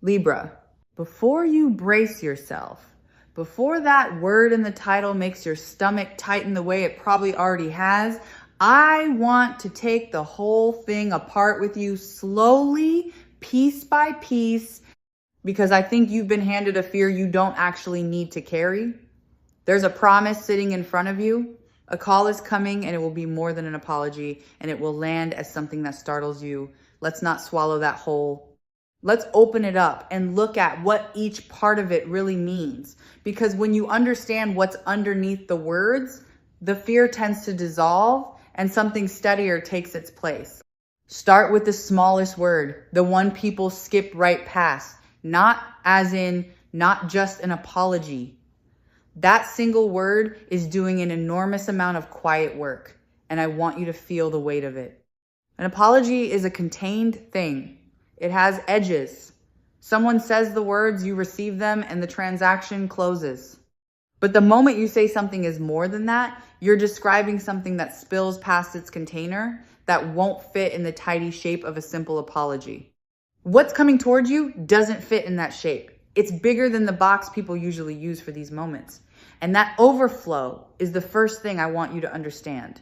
Libra, before you brace yourself, before that word in the title makes your stomach tighten the way it probably already has, I want to take the whole thing apart with you slowly, piece by piece, because I think you've been handed a fear you don't actually need to carry. There's a promise sitting in front of you. A call is coming, and it will be more than an apology, and it will land as something that startles you. Let's not swallow that whole. Let's open it up and look at what each part of it really means. Because when you understand what's underneath the words, the fear tends to dissolve and something steadier takes its place. Start with the smallest word, the one people skip right past, not as in not just an apology. That single word is doing an enormous amount of quiet work, and I want you to feel the weight of it. An apology is a contained thing. It has edges. Someone says the words, you receive them, and the transaction closes. But the moment you say something is more than that, you're describing something that spills past its container that won't fit in the tidy shape of a simple apology. What's coming towards you doesn't fit in that shape. It's bigger than the box people usually use for these moments. And that overflow is the first thing I want you to understand.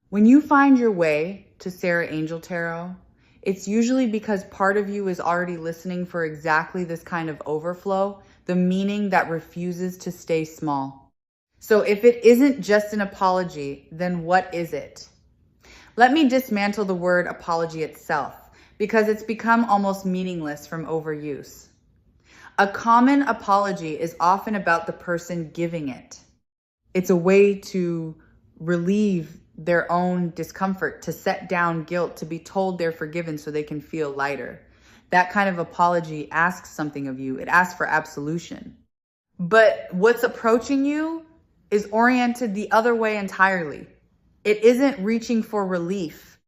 When you find your way to Sarah Angel Tarot, it's usually because part of you is already listening for exactly this kind of overflow, the meaning that refuses to stay small. So if it isn't just an apology, then what is it? Let me dismantle the word apology itself, because it's become almost meaningless from overuse. A common apology is often about the person giving it. It's a way to relieve their own discomfort, to set down guilt, to be told they're forgiven so they can feel lighter. That kind of apology asks something of you. It asks for absolution. But what's approaching you is oriented the other way entirely. It isn't reaching for relief.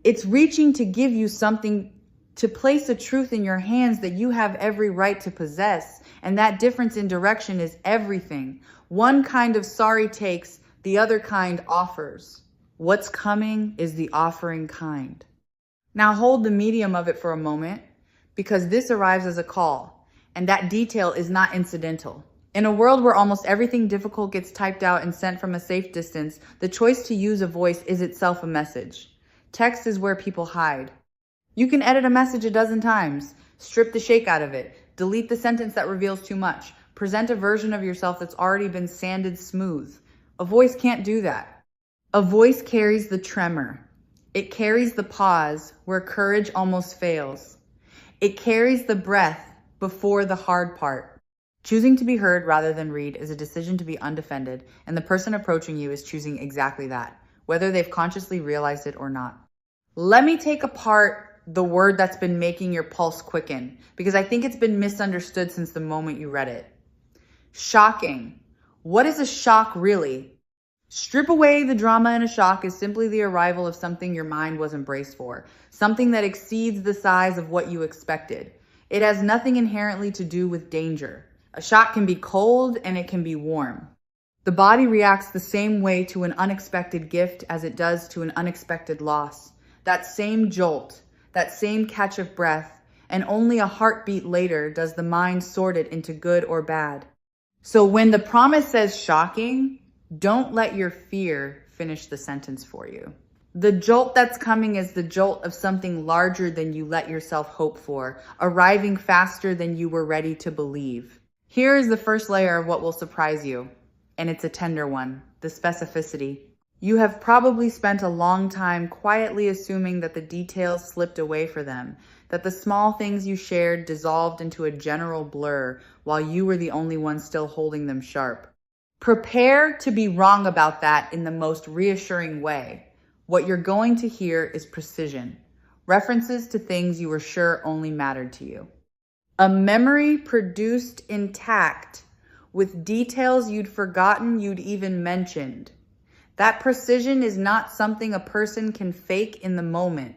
It's reaching to give you something, to place a truth in your hands that you have every right to possess. And that difference in direction is everything. One kind of sorry takes, the other kind offers. What's coming is the offering kind. Now hold the medium of it for a moment, because this arrives as a call, and that detail is not incidental. In a world where almost everything difficult gets typed out and sent from a safe distance, the choice to use a voice is itself a message. Text is where people hide. You can edit a message a dozen times, strip the shake out of it, delete the sentence that reveals too much, present a version of yourself that's already been sanded smooth. A voice can't do that. A voice carries the tremor. It carries the pause where courage almost fails. It carries the breath before the hard part. Choosing to be heard rather than read is a decision to be undefended, and the person approaching you is choosing exactly that, whether they've consciously realized it or not. Let me take apart the word that's been making your pulse quicken, because I think it's been misunderstood since the moment you read it. Shocking. What is a shock really? Strip away the drama, and a shock is simply the arrival of something your mind wasn't braced for, something that exceeds the size of what you expected. It has nothing inherently to do with danger. A shock can be cold and it can be warm. The body reacts the same way to an unexpected gift as it does to an unexpected loss. That same jolt, that same catch of breath, and only a heartbeat later does the mind sort it into good or bad. So when the promise says shocking, don't let your fear finish the sentence for you. The jolt that's coming is the jolt of something larger than you let yourself hope for, arriving faster than you were ready to believe. Here is the first layer of what will surprise you, and it's a tender one, the specificity. You have probably spent a long time quietly assuming that the details slipped away for them, that the small things you shared dissolved into a general blur while you were the only one still holding them sharp. Prepare to be wrong about that in the most reassuring way. What you're going to hear is precision, references to things you were sure only mattered to you. A memory produced intact with details you'd forgotten you'd even mentioned. That precision is not something a person can fake in the moment.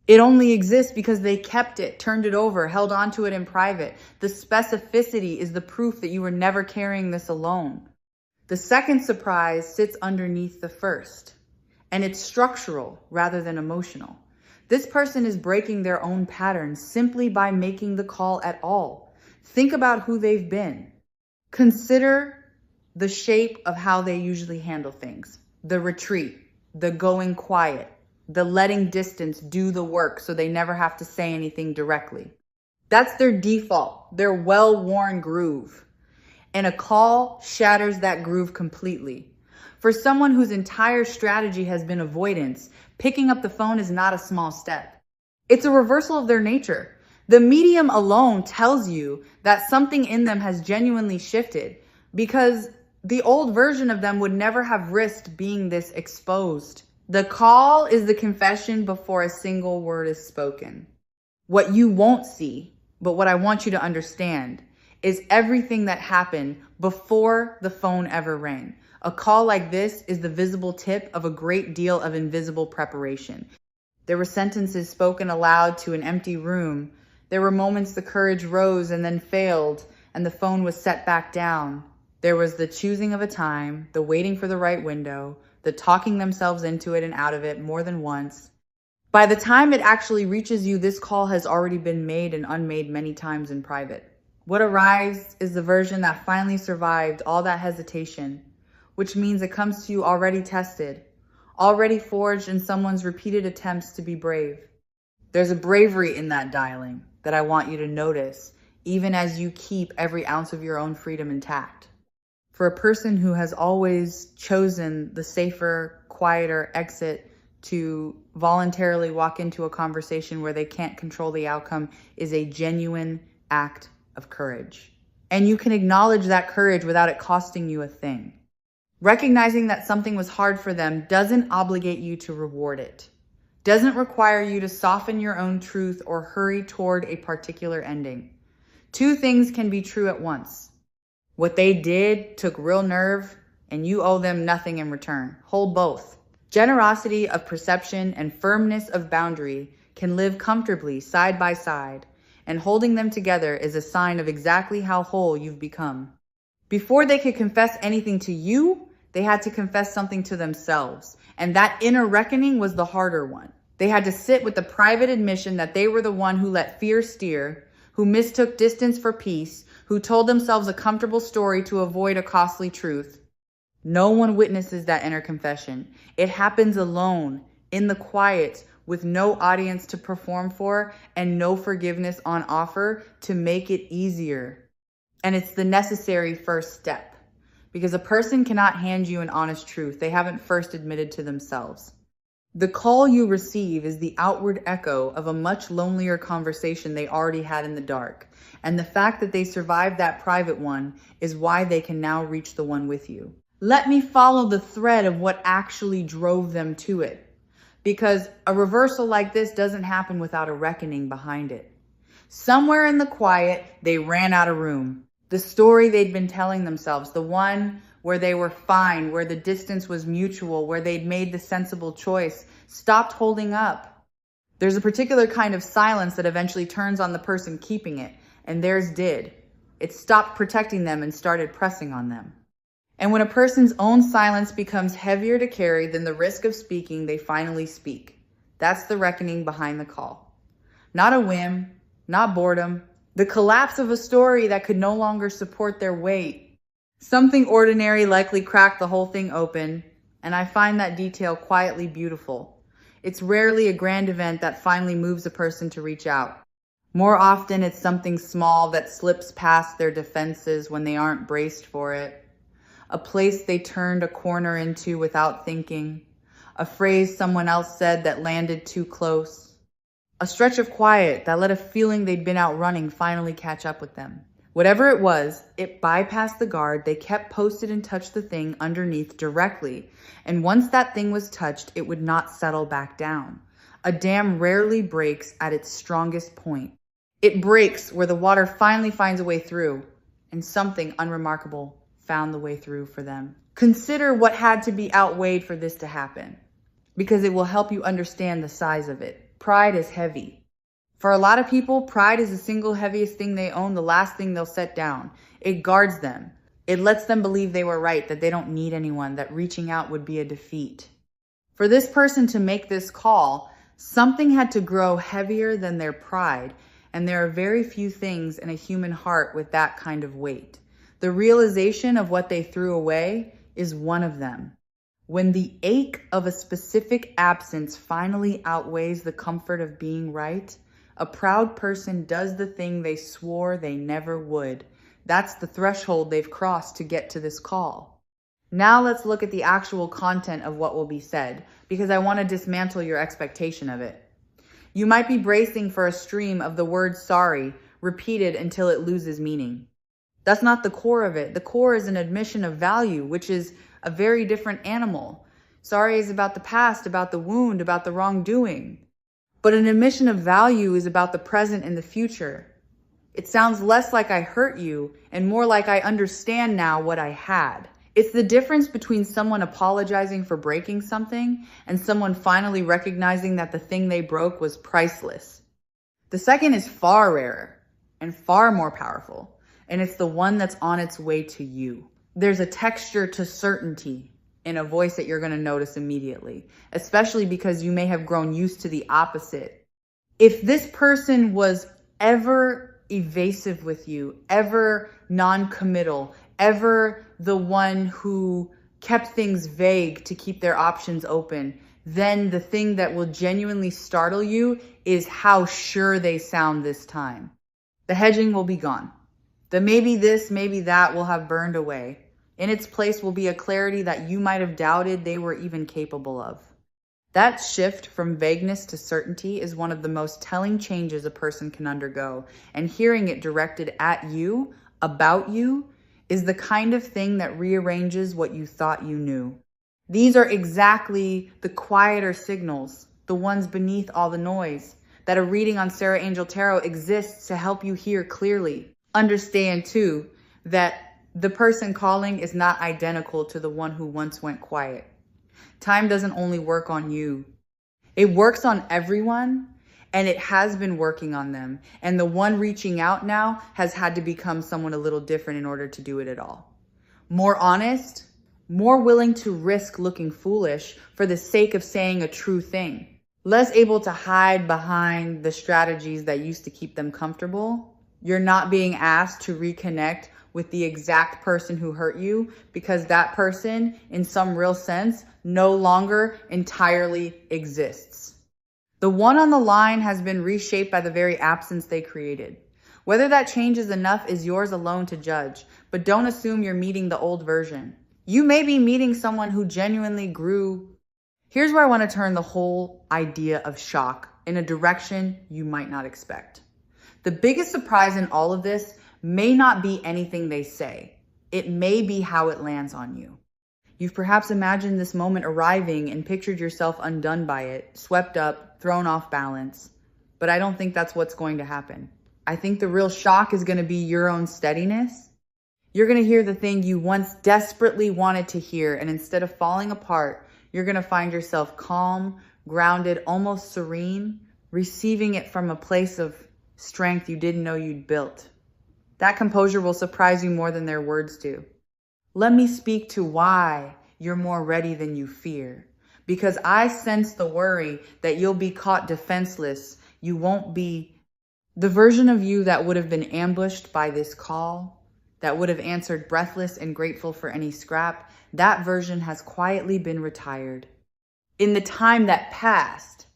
It only exists because they kept it, turned it over, held onto it in private. The specificity is the proof that you were never carrying this alone. The second surprise sits underneath the first, and it's structural rather than emotional. This person is breaking their own patterns simply by making the call at all. Think about who they've been. Consider the shape of how they usually handle things. The retreat, the going quiet, the letting distance do the work so they never have to say anything directly. That's their default, their well-worn groove. And a call shatters that groove completely. For someone whose entire strategy has been avoidance, picking up the phone is not a small step. It's a reversal of their nature. The medium alone tells you that something in them has genuinely shifted, because the old version of them would never have risked being this exposed. The call is the confession before a single word is spoken. What you won't see, but what I want you to understand, is everything that happened before the phone ever rang. A call like this is the visible tip of a great deal of invisible preparation. There were sentences spoken aloud to an empty room. There were moments the courage rose and then failed, and the phone was set back down. There was the choosing of a time, the waiting for the right window, the talking themselves into it and out of it more than once. By the time it actually reaches you, this call has already been made and unmade many times in private. What arrives is the version that finally survived all that hesitation, which means it comes to you already tested, already forged in someone's repeated attempts to be brave. There's a bravery in that dialing that I want you to notice, even as you keep every ounce of your own freedom intact. For a person who has always chosen the safer, quieter exit to voluntarily walk into a conversation where they can't control the outcome is a genuine act of courage. And you can acknowledge that courage without it costing you a thing. Recognizing that something was hard for them doesn't obligate you to reward it, doesn't require you to soften your own truth or hurry toward a particular ending. Two things can be true at once. What they did took real nerve, and you owe them nothing in return. Hold both. Generosity of perception and firmness of boundary can live comfortably side by side, and holding them together is a sign of exactly how whole you've become. Before they could confess anything to you, they had to confess something to themselves. And that inner reckoning was the harder one. They had to sit with the private admission that they were the one who let fear steer, who mistook distance for peace, who told themselves a comfortable story to avoid a costly truth. No one witnesses that inner confession. It happens alone, in the quiet, with no audience to perform for and no forgiveness on offer to make it easier. And it's the necessary first step. Because a person cannot hand you an honest truth they haven't first admitted to themselves. The call you receive is the outward echo of a much lonelier conversation they already had in the dark. And the fact that they survived that private one is why they can now reach the one with you. Let me follow the thread of what actually drove them to it. Because a reversal like this doesn't happen without a reckoning behind it. Somewhere in the quiet, they ran out of room. The story they'd been telling themselves, the one where they were fine, where the distance was mutual, where they'd made the sensible choice, stopped holding up. There's a particular kind of silence that eventually turns on the person keeping it, and theirs did. It stopped protecting them and started pressing on them. And when a person's own silence becomes heavier to carry than the risk of speaking, they finally speak. That's the reckoning behind the call. Not a whim, not boredom, the collapse of a story that could no longer support their weight. Something ordinary likely cracked the whole thing open, and I find that detail quietly beautiful. It's rarely a grand event that finally moves a person to reach out. More often, it's something small that slips past their defenses when they aren't braced for it. A place they turned a corner into without thinking. A phrase someone else said that landed too close. A stretch of quiet that let a feeling they'd been out running finally catch up with them. Whatever it was, it bypassed the guard. They kept posted and touched the thing underneath directly. And once that thing was touched, it would not settle back down. A dam rarely breaks at its strongest point. It breaks where the water finally finds a way through, and something unremarkable found the way through for them. Consider what had to be outweighed for this to happen, because it will help you understand the size of it. Pride is heavy. For a lot of people, pride is the single heaviest thing they own, the last thing they'll set down. It guards them. It lets them believe they were right, that they don't need anyone, that reaching out would be a defeat. For this person to make this call, Something had to grow heavier than their pride, and there are very few things in a human heart with that kind of weight. The realization of what they threw away is one of them. When the ache of a specific absence finally outweighs the comfort of being right, a proud person does the thing they swore they never would. That's the threshold they've crossed to get to this call. Now let's look at the actual content of what will be said, because I want to dismantle your expectation of it. You might be bracing for a stream of the word sorry, repeated until it loses meaning. That's not the core of it. The core is an admission of value, which is a very different animal. Sorry is about the past, about the wound, about the wrongdoing. But an admission of value is about the present and the future. It sounds less like I hurt you and more like I understand now what I had. It's the difference between someone apologizing for breaking something and someone finally recognizing that the thing they broke was priceless. The second is far rarer and far more powerful, and it's the one that's on its way to you. There's a texture to certainty in a voice that you're going to notice immediately, especially because you may have grown used to the opposite. If this person was ever evasive with you, ever non-committal, ever the one who kept things vague to keep their options open, then the thing that will genuinely startle you is how sure they sound this time. The hedging will be gone. The maybe this, maybe that will have burned away. In its place will be a clarity that you might have doubted they were even capable of. That shift from vagueness to certainty is one of the most telling changes a person can undergo, and hearing it directed at you, about you, is the kind of thing that rearranges what you thought you knew. These are exactly the quieter signals, the ones beneath all the noise, that a reading on Sarah Angel Tarot exists to help you hear clearly. Understand, too, that the person calling is not identical to the one who once went quiet. Time doesn't only work on you. It works on everyone, and it has been working on them. And the one reaching out now has had to become someone a little different in order to do it at all. More honest, more willing to risk looking foolish for the sake of saying a true thing. Less able to hide behind the strategies that used to keep them comfortable. You're not being asked to reconnect with the exact person who hurt you because that person, in some real sense, no longer entirely exists. The one on the line has been reshaped by the very absence they created. Whether that change is enough is yours alone to judge, but don't assume you're meeting the old version. You may be meeting someone who genuinely grew. Here's where I want to turn the whole idea of shock in a direction you might not expect. The biggest surprise in all of this may not be anything they say. It may be how it lands on you. You've perhaps imagined this moment arriving and pictured yourself undone by it, swept up, thrown off balance. But I don't think that's what's going to happen. I think the real shock is going to be your own steadiness. You're going to hear the thing you once desperately wanted to hear, and instead of falling apart, you're going to find yourself calm, grounded, almost serene, receiving it from a place of strength you didn't know you'd built. That composure will surprise you more than their words do. Let me speak to why you're more ready than you fear. Because I sense the worry that you'll be caught defenseless. You won't be the version of you that would have been ambushed by this call, that would have answered breathless and grateful for any scrap. That version has quietly been retired. In the time that passed,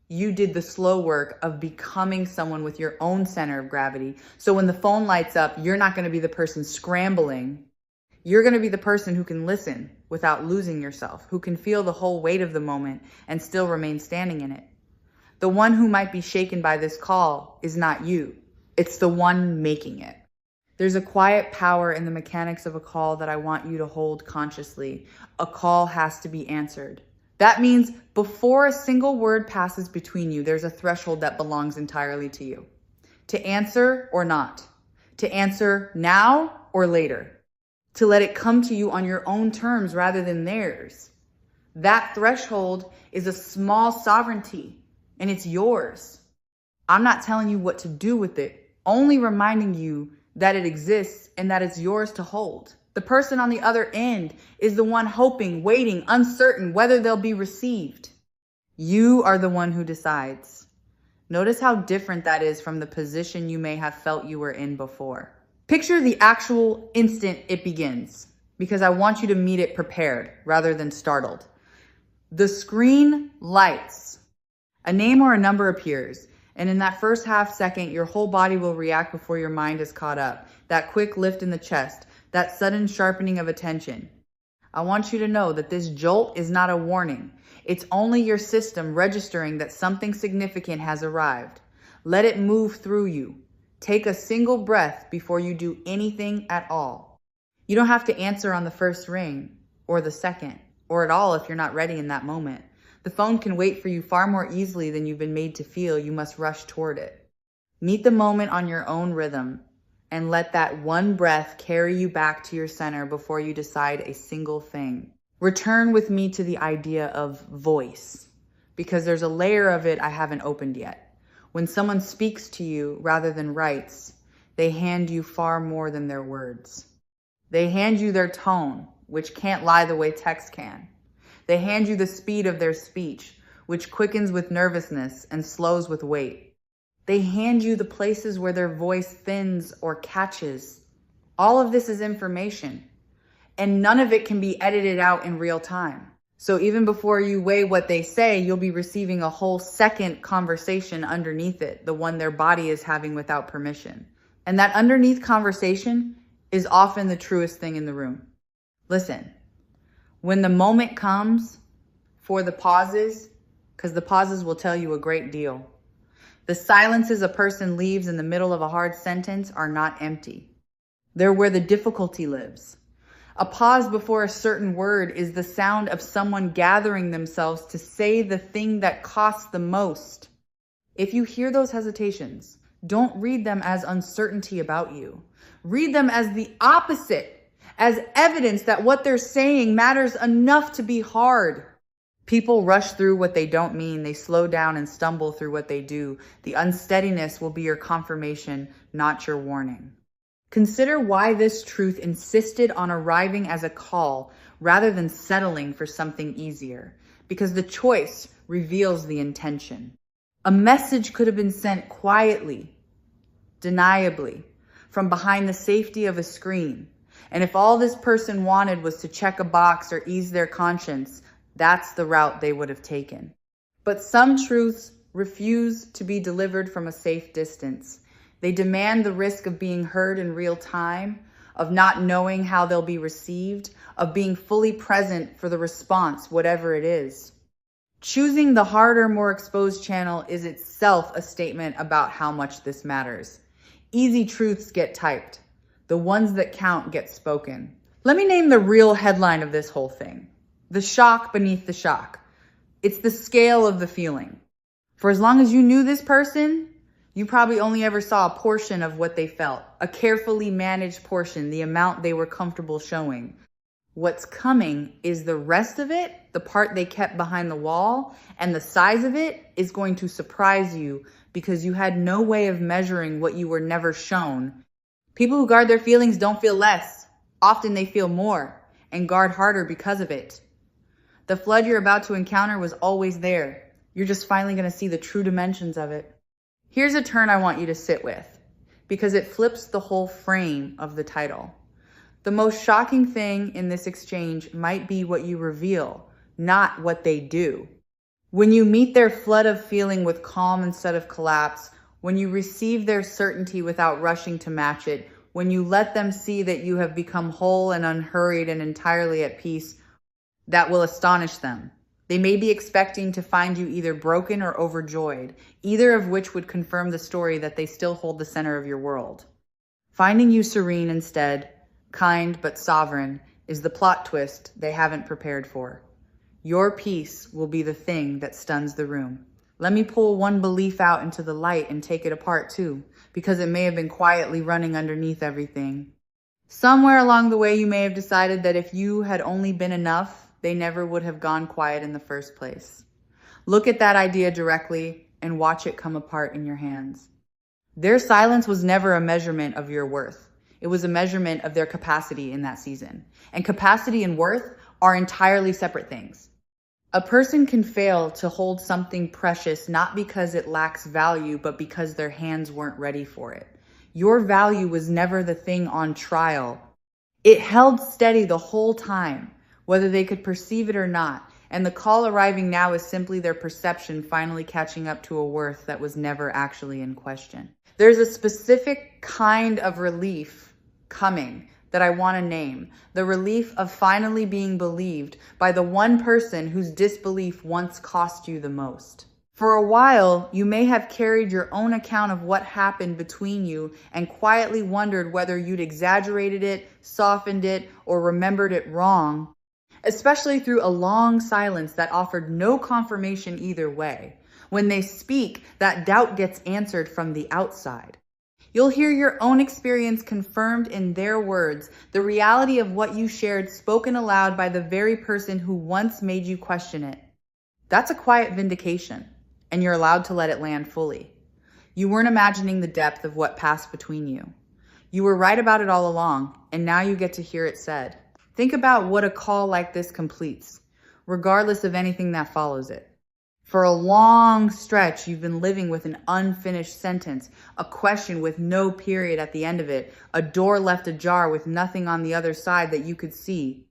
you did the slow work of becoming someone with your own center of gravity. So when the phone lights up, you're not going to be the person scrambling. You're going to be the person who can listen without losing yourself, who can feel the whole weight of the moment and still remain standing in it. The one who might be shaken by this call is not you. It's the one making it. There's a quiet power in the mechanics of a call that I want you to hold consciously. A call has to be answered. That means before a single word passes between you, there's a threshold that belongs entirely to you. To answer or not. To answer now or later. To let it come to you on your own terms rather than theirs. That threshold is a small sovereignty, and it's yours. I'm not telling you what to do with it, only reminding you that it exists and that it's yours to hold. The person on the other end is the one hoping, waiting, uncertain whether they'll be received. You are the one who decides. Notice how different that is from the position you may have felt you were in before. Picture the actual instant it begins, because I want you to meet it prepared rather than startled. The screen lights. A name or a number appears, and in that first half second, your whole body will react before your mind is caught up. That quick lift in the chest, that sudden sharpening of attention. I want you to know that this jolt is not a warning. It's only your system registering that something significant has arrived. Let it move through you. Take a single breath before you do anything at all. You don't have to answer on the first ring, or the second, or at all if you're not ready in that moment. The phone can wait for you far more easily than you've been made to feel you must rush toward it. Meet the moment on your own rhythm, and let that one breath carry you back to your center before you decide a single thing. Return with me to the idea of voice, because there's a layer of it I haven't opened yet. When someone speaks to you rather than writes, they hand you far more than their words. They hand you their tone, which can't lie the way text can. They hand you the speed of their speech, which quickens with nervousness and slows with weight. They hand you the places where their voice thins or catches. All of this is information, and none of it can be edited out in real time. So even before you weigh what they say, you'll be receiving a whole second conversation underneath it, the one their body is having without permission. And that underneath conversation is often the truest thing in the room. Listen, when the moment comes for the pauses, because the pauses will tell you a great deal. The silences a person leaves in the middle of a hard sentence are not empty. They're where the difficulty lives. A pause before a certain word is the sound of someone gathering themselves to say the thing that costs the most. If you hear those hesitations, don't read them as uncertainty about you. Read them as the opposite, as evidence that what they're saying matters enough to be hard. People rush through what they don't mean. They slow down and stumble through what they do. The unsteadiness will be your confirmation, not your warning. Consider why this truth insisted on arriving as a call rather than settling for something easier, because the choice reveals the intention. A message could have been sent quietly, deniably, from behind the safety of a screen. And if all this person wanted was to check a box or ease their conscience, that's the route they would have taken. But some truths refuse to be delivered from a safe distance. They demand the risk of being heard in real time, of not knowing how they'll be received, of being fully present for the response, whatever it is. Choosing the harder, more exposed channel is itself a statement about how much this matters. Easy truths get typed. The ones that count get spoken. Let me name the real headline of this whole thing. The shock beneath the shock. It's the scale of the feeling. For as long as you knew this person, you probably only ever saw a portion of what they felt, a carefully managed portion, the amount they were comfortable showing. What's coming is the rest of it, the part they kept behind the wall, and the size of it is going to surprise you because you had no way of measuring what you were never shown. People who guard their feelings don't feel less. Often they feel more and guard harder because of it. The flood you're about to encounter was always there. You're just finally going to see the true dimensions of it. Here's a turn I want you to sit with, because it flips the whole frame of the title. The most shocking thing in this exchange might be what you reveal, not what they do. When you meet their flood of feeling with calm instead of collapse, when you receive their certainty without rushing to match it, when you let them see that you have become whole and unhurried and entirely at peace, that will astonish them. They may be expecting to find you either broken or overjoyed, either of which would confirm the story that they still hold the center of your world. Finding you serene instead, kind but sovereign, is the plot twist they haven't prepared for. Your peace will be the thing that stuns the room. Let me pull one belief out into the light and take it apart too, because it may have been quietly running underneath everything. Somewhere along the way, you may have decided that if you had only been enough, they never would have gone quiet in the first place. Look at that idea directly and watch it come apart in your hands. Their silence was never a measurement of your worth. It was a measurement of their capacity in that season. And capacity and worth are entirely separate things. A person can fail to hold something precious not because it lacks value, but because their hands weren't ready for it. Your value was never the thing on trial. It held steady the whole time, whether they could perceive it or not, and the call arriving now is simply their perception finally catching up to a worth that was never actually in question. There's a specific kind of relief coming that I want to name. The relief of finally being believed by the one person whose disbelief once cost you the most. For a while, you may have carried your own account of what happened between you and quietly wondered whether you'd exaggerated it, softened it, or remembered it wrong, especially through a long silence that offered no confirmation either way. When they speak, that doubt gets answered from the outside. You'll hear your own experience confirmed in their words, the reality of what you shared spoken aloud by the very person who once made you question it. That's a quiet vindication, and you're allowed to let it land fully. You weren't imagining the depth of what passed between you. You were right about it all along, and now you get to hear it said. Think about what a call like this completes, regardless of anything that follows it. For a long stretch, you've been living with an unfinished sentence, a question with no period at the end of it, a door left ajar with nothing on the other side that you could see.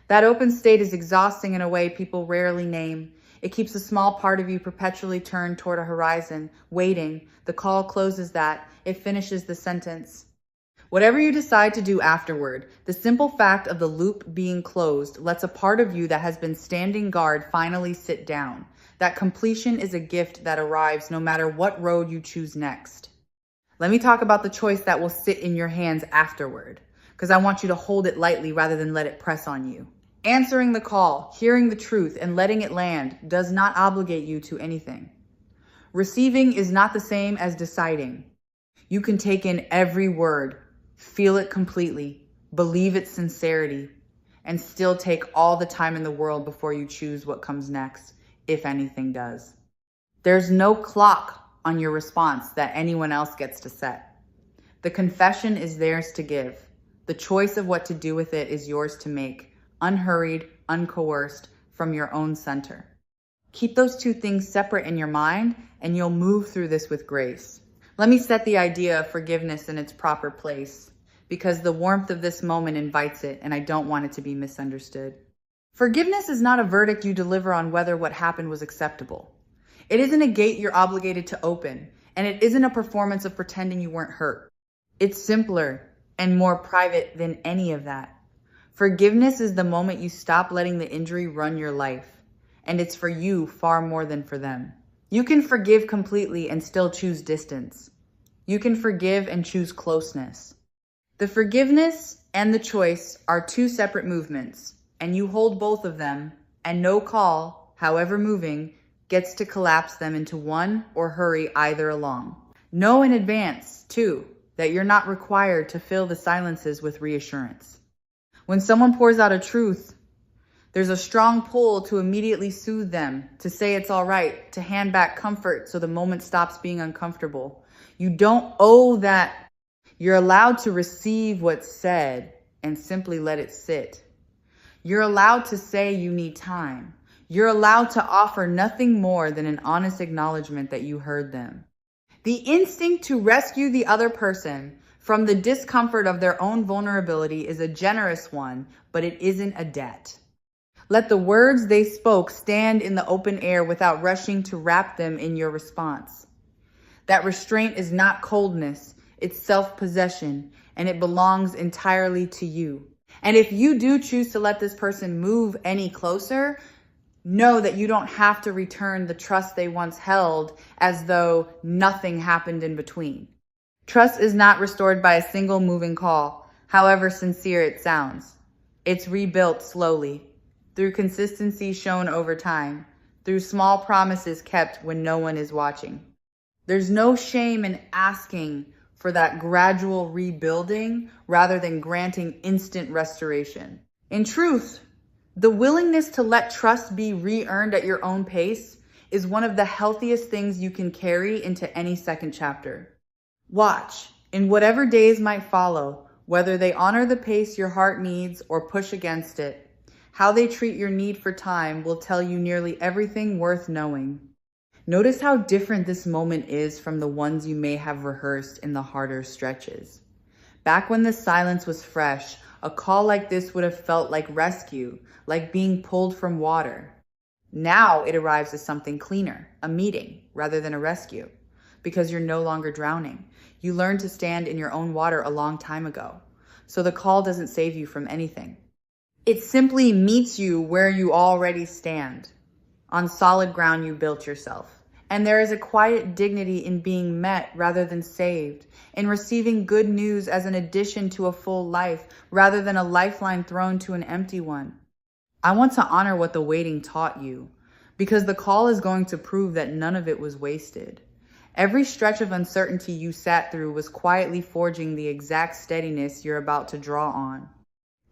That open state is exhausting in a way people rarely name. It keeps a small part of you perpetually turned toward a horizon, waiting. The call closes that. It finishes the sentence. Whatever you decide to do afterward, the simple fact of the loop being closed lets a part of you that has been standing guard finally sit down. That completion is a gift that arrives no matter what road you choose next. Let me talk about the choice that will sit in your hands afterward, because I want you to hold it lightly rather than let it press on you. Answering the call, hearing the truth, and letting it land does not obligate you to anything. Receiving is not the same as deciding. You can take in every word, feel it completely, believe its sincerity, and still take all the time in the world before you choose what comes next, if anything does. There's no clock on your response that anyone else gets to set. The confession is theirs to give. The choice of what to do with it is yours to make, unhurried, uncoerced, from your own center. Keep those two things separate in your mind, and you'll move through this with grace. Let me set the idea of forgiveness in its proper place, because the warmth of this moment invites it, and I don't want it to be misunderstood. Forgiveness is not a verdict you deliver on whether what happened was acceptable. It isn't a gate you're obligated to open, and it isn't a performance of pretending you weren't hurt. It's simpler and more private than any of that. Forgiveness is the moment you stop letting the injury run your life, and it's for you far more than for them. You can forgive completely and still choose distance. You can forgive and choose closeness. The forgiveness and the choice are two separate movements, and you hold both of them, and no call, however moving, gets to collapse them into one or hurry either along. Know in advance, too, that you're not required to fill the silences with reassurance. When someone pours out a truth, there's a strong pull to immediately soothe them, to say it's all right, to hand back comfort so the moment stops being uncomfortable. You don't owe that. You're allowed to receive what's said and simply let it sit. You're allowed to say you need time. You're allowed to offer nothing more than an honest acknowledgement that you heard them. The instinct to rescue the other person from the discomfort of their own vulnerability is a generous one, but it isn't a debt. Let the words they spoke stand in the open air without rushing to wrap them in your response. That restraint is not coldness, it's self-possession, and it belongs entirely to you. And if you do choose to let this person move any closer, know that you don't have to return the trust they once held as though nothing happened in between. Trust is not restored by a single moving call, however sincere it sounds. It's rebuilt slowly, through consistency shown over time, through small promises kept when no one is watching. There's no shame in asking for that gradual rebuilding rather than granting instant restoration. In truth, the willingness to let trust be re-earned at your own pace is one of the healthiest things you can carry into any second chapter. Watch, in whatever days might follow, whether they honor the pace your heart needs or push against it, How they treat your need for time will tell you nearly everything worth knowing. Notice how different this moment is from the ones you may have rehearsed in the harder stretches. Back when the silence was fresh, a call like this would have felt like rescue, like being pulled from water. Now it arrives as something cleaner, a meeting, rather than a rescue, because you're no longer drowning. You learned to stand in your own water a long time ago, so the call doesn't save you from anything. It simply meets you where you already stand, on solid ground you built yourself. And there is a quiet dignity in being met rather than saved, in receiving good news as an addition to a full life rather than a lifeline thrown to an empty one. I want to honor what the waiting taught you, because the call is going to prove that none of it was wasted. Every stretch of uncertainty you sat through was quietly forging the exact steadiness you're about to draw on.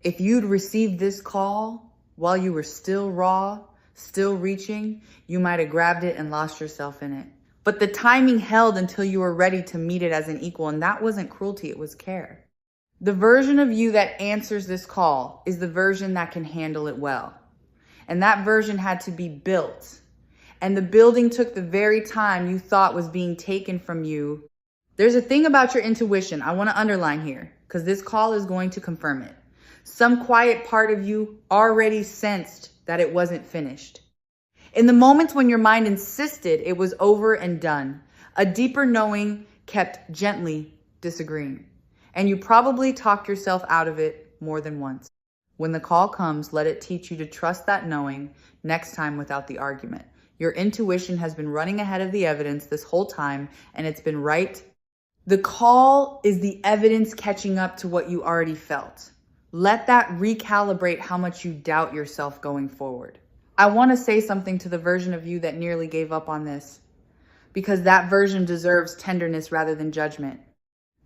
If you'd received this call while you were still raw, still reaching, you might have grabbed it and lost yourself in it. But the timing held until you were ready to meet it as an equal, and that wasn't cruelty, it was care. The version of you that answers this call is the version that can handle it well. And that version had to be built. And the building took the very time you thought was being taken from you. There's a thing about your intuition I want to underline here, because this call is going to confirm it. Some quiet part of you already sensed that it wasn't finished. In the moments when your mind insisted it was over and done, a deeper knowing kept gently disagreeing. And you probably talked yourself out of it more than once. When the call comes, let it teach you to trust that knowing next time without the argument. Your intuition has been running ahead of the evidence this whole time, and it's been right. The call is the evidence catching up to what you already felt. Let that recalibrate how much you doubt yourself going forward. I want to say something to the version of you that nearly gave up on this, because that version deserves tenderness rather than judgment.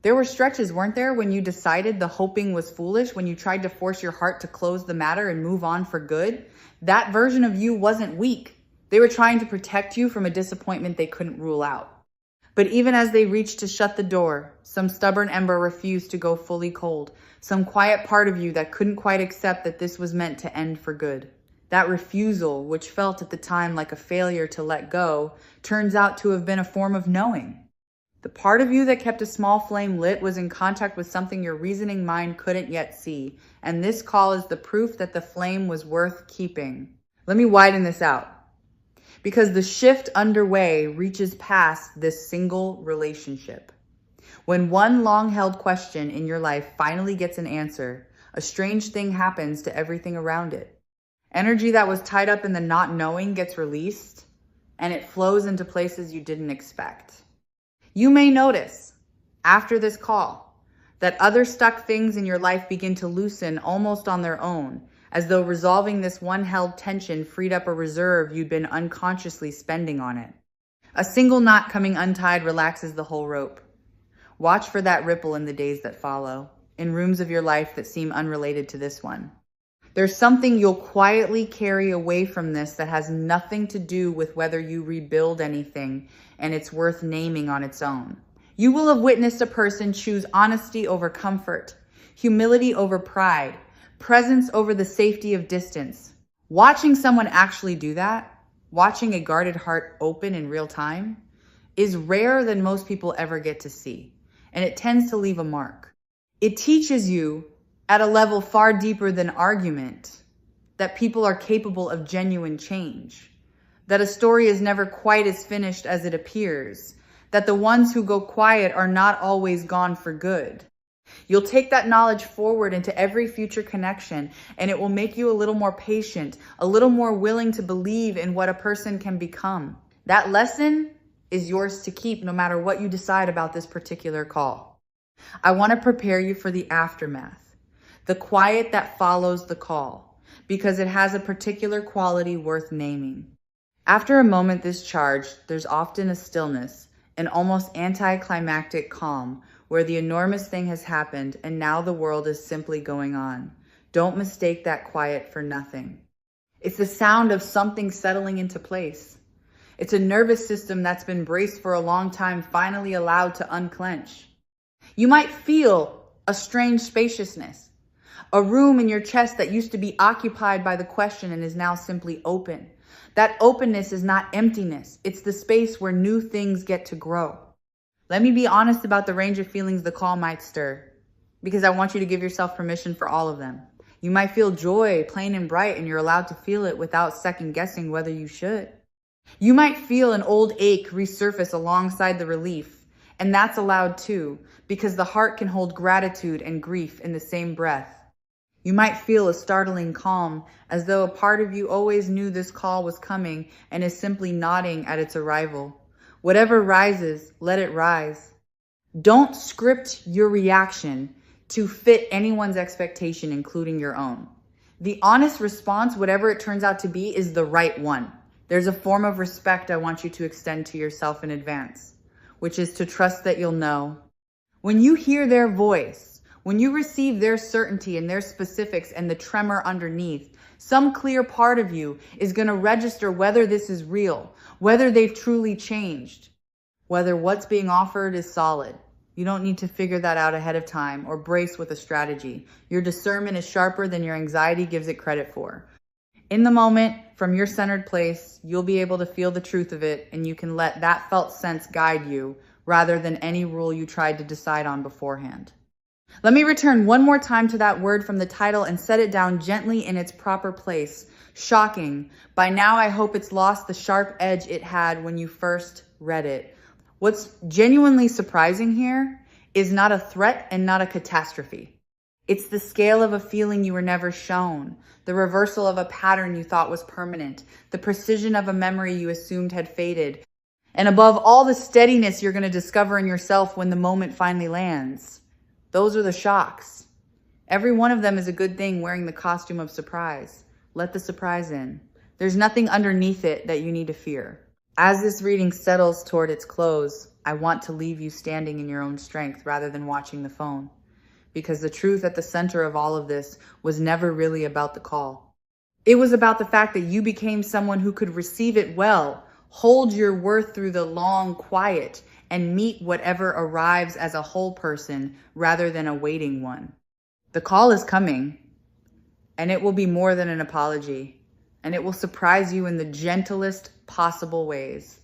There were stretches, weren't there, when you decided the hoping was foolish, when you tried to force your heart to close the matter and move on for good? That version of you wasn't weak. They were trying to protect you from a disappointment they couldn't rule out. But even as they reached to shut the door, some stubborn ember refused to go fully cold. Some quiet part of you that couldn't quite accept that this was meant to end for good. That refusal, which felt at the time like a failure to let go, turns out to have been a form of knowing. The part of you that kept a small flame lit was in contact with something your reasoning mind couldn't yet see, and this call is the proof that the flame was worth keeping. Let me widen this out, because the shift underway reaches past this single relationship. When one long-held question in your life finally gets an answer, a strange thing happens to everything around it. Energy that was tied up in the not knowing gets released, and it flows into places you didn't expect. You may notice, after this call, that other stuck things in your life begin to loosen almost on their own, as though resolving this one held tension freed up a reserve you'd been unconsciously spending on it. A single knot coming untied relaxes the whole rope. Watch for that ripple in the days that follow, in rooms of your life that seem unrelated to this one. There's something you'll quietly carry away from this that has nothing to do with whether you rebuild anything, and it's worth naming on its own. You will have witnessed a person choose honesty over comfort, humility over pride, presence over the safety of distance. Watching someone actually do that, watching a guarded heart open in real time, is rarer than most people ever get to see, and it tends to leave a mark. It teaches you, at a level far deeper than argument, that people are capable of genuine change, that a story is never quite as finished as it appears, that the ones who go quiet are not always gone for good. You'll take that knowledge forward into every future connection, and it will make you a little more patient, a little more willing to believe in what a person can become. That lesson is yours to keep no matter what you decide about this particular call. I want to prepare you for the aftermath, the quiet that follows the call, because it has a particular quality worth naming. After a moment this charged, there's often a stillness, an almost anticlimactic calm, where the enormous thing has happened and now the world is simply going on. Don't mistake that quiet for nothing. It's the sound of something settling into place. It's a nervous system that's been braced for a long time, finally allowed to unclench. You might feel a strange spaciousness, A room in your chest that used to be occupied by the question and is now simply open. That openness is not emptiness. It's the space where new things get to grow. Let me be honest about the range of feelings the call might stir, because I want you to give yourself permission for all of them. You might feel joy, plain and bright, and you're allowed to feel it without second guessing whether you should. You might feel an old ache resurface alongside the relief, and that's allowed too, because the heart can hold gratitude and grief in the same breath. You might feel a startling calm, as though a part of you always knew this call was coming and is simply nodding at its arrival. Whatever rises, let it rise. Don't script your reaction to fit anyone's expectation, including your own. The honest response, whatever it turns out to be, is the right one. There's a form of respect I want you to extend to yourself in advance, which is to trust that you'll know. When you hear their voice, when you receive their certainty and their specifics and the tremor underneath, some clear part of you is going to register whether this is real, whether they've truly changed, whether what's being offered is solid. You don't need to figure that out ahead of time or brace with a strategy. Your discernment is sharper than your anxiety gives it credit for. In the moment, from your centered place, you'll be able to feel the truth of it, and you can let that felt sense guide you rather than any rule you tried to decide on beforehand. Let me return one more time to that word from the title and set it down gently in its proper place. Shocking. By now, I hope it's lost the sharp edge it had when you first read it. What's genuinely surprising here is not a threat and not a catastrophe. It's the scale of a feeling you were never shown, the reversal of a pattern you thought was permanent, the precision of a memory you assumed had faded, and above all, the steadiness you're going to discover in yourself when the moment finally lands. Those are the shocks. Every one of them is a good thing wearing the costume of surprise. Let the surprise in. There's nothing underneath it that you need to fear. As this reading settles toward its close, I want to leave you standing in your own strength rather than watching the phone. Because the truth at the center of all of this was never really about the call. It was about the fact that you became someone who could receive it well, hold your worth through the long quiet, and meet whatever arrives as a whole person rather than a waiting one. The call is coming, and it will be more than an apology, and it will surprise you in the gentlest possible ways.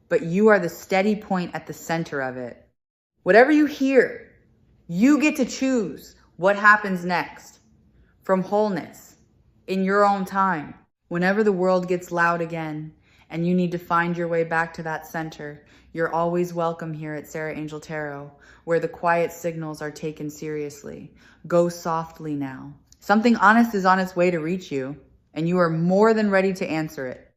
But you are the steady point at the center of it. Whatever you hear, you get to choose what happens next. From wholeness, in your own time, whenever the world gets loud again, and you need to find your way back to that center, you're always welcome here at Sarah Angel Tarot, where the quiet signals are taken seriously. Go softly now. Something honest is on its way to reach you, and you are more than ready to answer it.